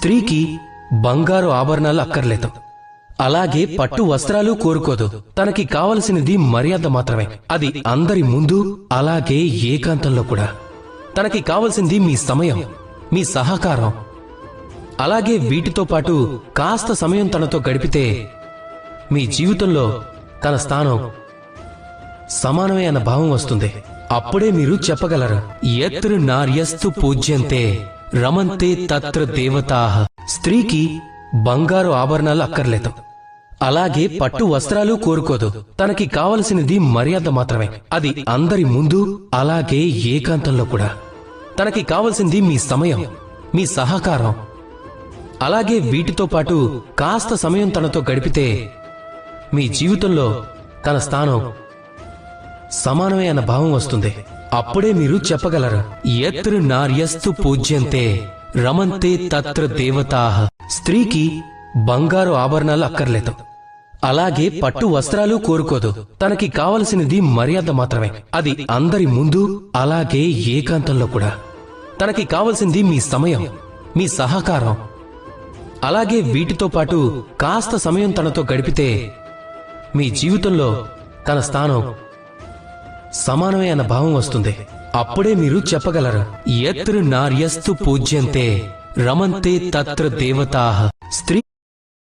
స్త్రీకి బంగారు ఆభరణాలు అక్కర్లేదు, అలాగే పట్టు వస్త్రాలు కోరుకోదు. తనకి కావలసినది మర్యాద మాత్రమే, అది అందరి ముందు అలాగే ఏకాంతంలో కూడా. తనకి కావలసింది మీ సమయం, మీ సహకారం. అలాగే వీటితో పాటు కాస్త సమయం తనతో గడిపితే మీ జీవితంలో తన స్థానం సమానమే అన్న భావం వస్తుంది. అప్పుడే మీరు చెప్పగలరు, యత్ర నార్యస్తు పూజ్యంతే రమంతే తత్ర దేవతాః. స్త్రీకి బంగారు ఆభరణాలు అక్కర్లేదు, అలాగే పట్టు వస్త్రాలు కోరుకోదు. తనకి కావలసినది మర్యాద మాత్రమే, అది అందరి ముందు అలాగే ఏకాంతంలో కూడా. తనకి కావలసింది మీ సమయం, మీ సహకారం. అలాగే వీటితో పాటు కాస్త సమయం తనతో గడిపితే మీ జీవితంలో తన స్థానం సమానమే అన్న భావం వస్తుంది. అప్పుడే మీరు చెప్పగలరు, యత్ర నార్యస్తు పూజ్యంతే రమంతే తత్ర దేవతాః. స్త్రీకి బంగారు ఆభరణాలు అక్కర్లేదు, అలాగే పట్టు వస్త్రాలు కోరుకోదు. తనకి కావలసినది మర్యాద మాత్రమే, అది అందరి ముందు అలాగే ఏకాంతంలో కూడా. తనకి కావలసింది మీ సమయం, మీ సహకారం. అలాగే వీటితో పాటు కాస్త సమయం తనతో గడిపితే మీ జీవితంలో తన స్థానం సమానమే అన్న భావం వస్తుంది. అప్పుడే మీరు చెప్పగలరు, యత్ర నార్యస్తు పూజ్యంతే రమంతే తత్ర దేవతాః. స్త్రీ